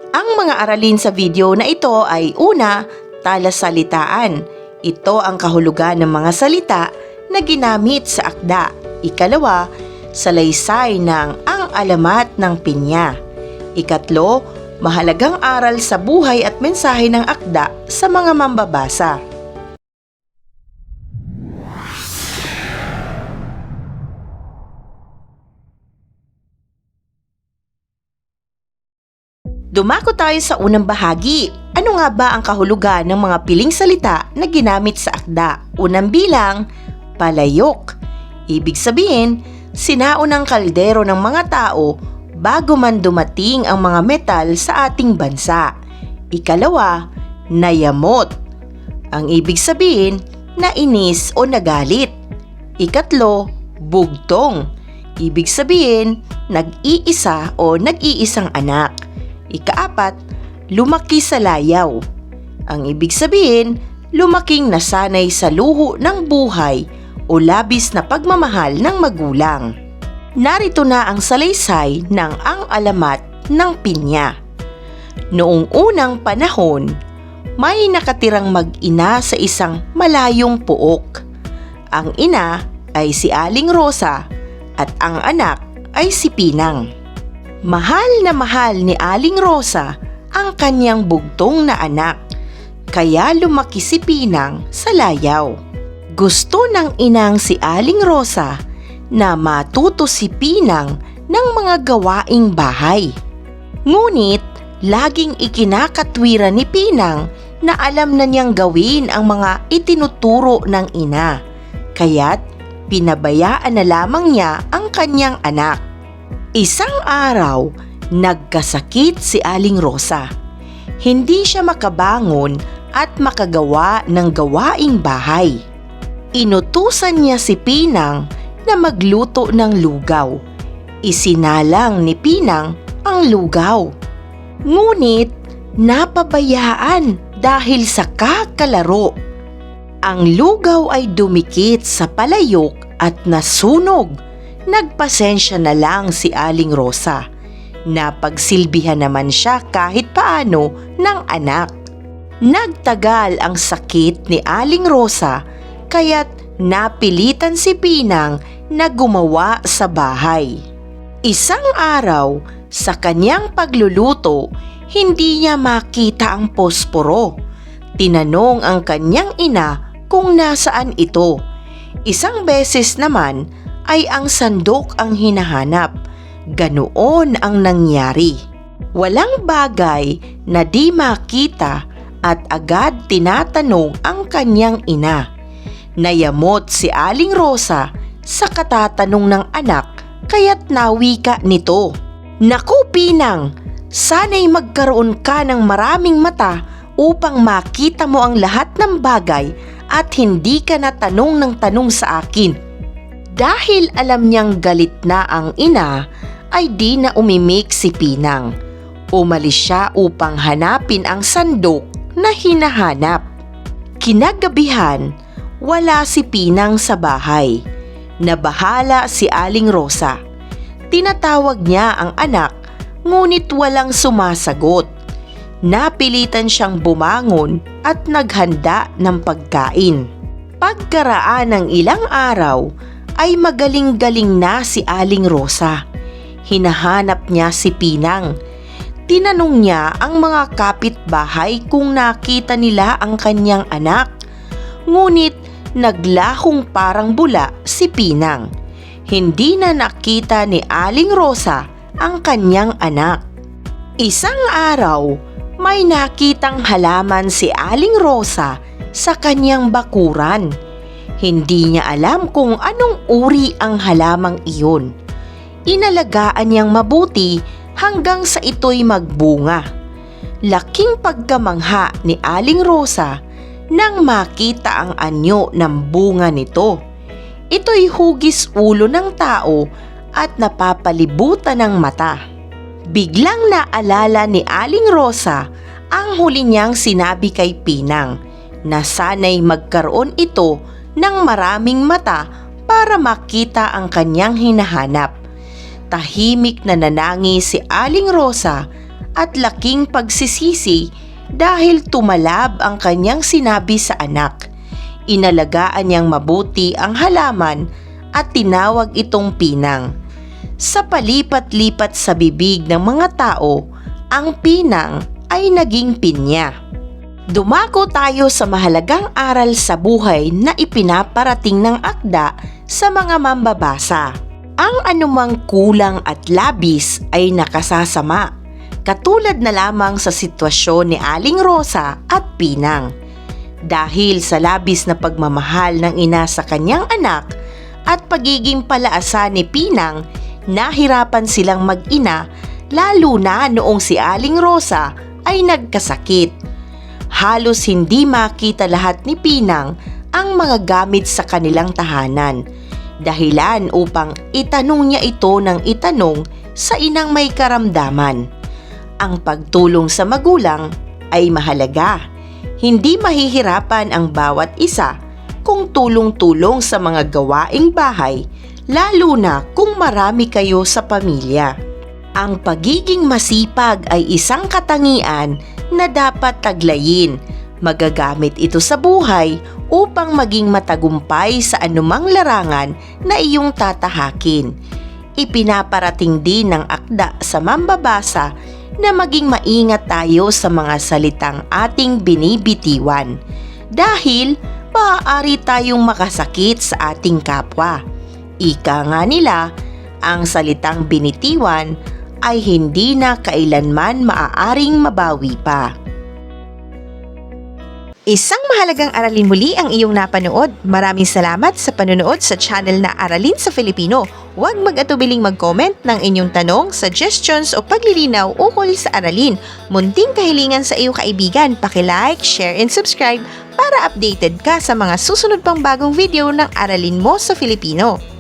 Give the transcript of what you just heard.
Ang mga aralin sa video na ito ay una, talasalitaan. Ito ang kahulugan ng mga salita na ginamit sa akda. Ikalawa, salaysay ng ang alamat ng pinya. Ikatlo, mahalagang aral sa buhay at mensahe ng akda sa mga mambabasa. Dumako tayo sa unang bahagi. Ano nga ba ang kahulugan ng mga piling salita na ginamit sa akda? Unang bilang, palayok. Ibig sabihin, sinaunang kaldero ng mga tao bago man dumating ang mga metal sa ating bansa. Ikalawa, nayamot. Ang ibig sabihin, nainis o nagalit. Ikatlo, bugtong. Ibig sabihin, nag-iisa o nag-iisang anak. Ikaapat, lumaki sa layaw. Ang ibig sabihin, lumaking nasanay sa luho ng buhay o labis na pagmamahal ng magulang. Narito na ang salaysay ng ang alamat ng pinya. Noong unang panahon, may nakatirang mag-ina sa isang malayong puok. Ang ina ay si Aling Rosa at ang anak ay si Pinang. Mahal na mahal ni Aling Rosa ang kanyang bugtong na anak, kaya lumaki si Pinang sa layaw. Gusto ng inang si Aling Rosa na matuto si Pinang ng mga gawaing bahay. Ngunit laging ikinakatwiran ni Pinang na alam na niyang gawin ang mga itinuturo ng ina, kaya't pinabayaan na lamang niya ang kanyang anak. Isang araw, nagkasakit si Aling Rosa. Hindi siya makabangon at makagawa ng gawaing bahay. Inutusan niya si Pinang na magluto ng lugaw. Isinalang ni Pinang ang lugaw. Ngunit napabayaan dahil sa kakalaro. Ang lugaw ay dumikit sa palayok at nasunog. Nagpasensya na lang si Aling Rosa. Napagsilbihan naman siya kahit paano ng anak. Nagtagal ang sakit ni Aling Rosa kaya't napilitan si Pinang na gumawa sa bahay. Isang araw, sa kanyang pagluluto, hindi niya makita ang posporo. Tinanong ang kanyang ina kung nasaan ito. Isang beses naman ay ang sandok ang hinahanap. Ganoon ang nangyari. Walang bagay na di makita at agad tinatanong ang kanyang ina. Nayamot si Aling Rosa sa katatanong ng anak kaya't nawika nito. Naku Pinang, sana'y magkaroon ka ng maraming mata upang makita mo ang lahat ng bagay at hindi ka na tanong ng tanong sa akin. Dahil alam niyang galit na ang ina, ay di na umimik si Pinang. Umalis siya upang hanapin ang sandok na hinahanap. Kinagabihan, wala si Pinang sa bahay. Nabahala si Aling Rosa. Tinatawag niya ang anak, ngunit walang sumasagot. Napilitan siyang bumangon at naghanda ng pagkain. Pagkaraan ng ilang araw, ay magaling-galing na si Aling Rosa. Hinahanap niya si Pinang. Tinanong niya ang mga kapitbahay kung nakita nila ang kanyang anak. Ngunit naglahong parang bula si Pinang. Hindi na nakita ni Aling Rosa ang kanyang anak. Isang araw, may nakitang halaman si Aling Rosa sa kanyang bakuran. Hindi niya alam kung anong uri ang halamang iyon. Inalagaan niyang mabuti hanggang sa ito'y magbunga. Laking pagkamangha ni Aling Rosa nang makita ang anyo ng bunga nito. Ito'y hugis ulo ng tao at napapalibutan ng mata. Biglang naalala ni Aling Rosa ang huli niyang sinabi kay Pinang na sana'y magkaroon ito ng maraming mata para makita ang kanyang hinahanap. Tahimik na nanangi si Aling Rosa at laking pagsisisi dahil tumalab ang kanyang sinabi sa anak. Inalagaan niyang mabuti ang halaman at tinawag itong Pinang. Sa palipat-lipat sa bibig ng mga tao, ang Pinang ay naging Pinya. Dumako tayo sa mahalagang aral sa buhay na ipinaparating ng akda sa mga mambabasa. Ang anumang kulang at labis ay nakasasama, katulad na lamang sa sitwasyon ni Aling Rosa at Pinang. Dahil sa labis na pagmamahal ng ina sa kanyang anak at pagiging palaasa ni Pinang, nahirapan silang mag-ina lalo na noong si Aling Rosa ay nagkasakit. Halos hindi makita lahat ni Pinang ang mga gamit sa kanilang tahanan. Dahilan upang itanong niya ito ng itanong sa inang may karamdaman. Ang pagtulong sa magulang ay mahalaga. Hindi mahihirapan ang bawat isa kung tulong-tulong sa mga gawaing bahay, lalo na kung marami kayo sa pamilya. Ang pagiging masipag ay isang katangian na dapat taglayin. Magagamit ito sa buhay upang maging matagumpay sa anumang larangan na iyong tatahakin. Ipinaparating din ng akda sa mambabasa na maging maingat tayo sa mga salitang ating binibitiwan dahil maaari tayong makasakit sa ating kapwa. Ika nga nila, ang salitang binitiwan ay hindi na kailanman maaaring mabawi pa. Isang mahalagang aralin muli ang iyong napanood. Maraming salamat sa panonood sa channel na Aralin sa Filipino. Huwag mag-atubiling mag-comment ng inyong tanong, suggestions o paglilinaw ukol sa aralin. Munting kahilingan sa iyong kaibigan, paki-like, share and subscribe para updated ka sa mga susunod pang bagong video ng Aralin mo sa Filipino.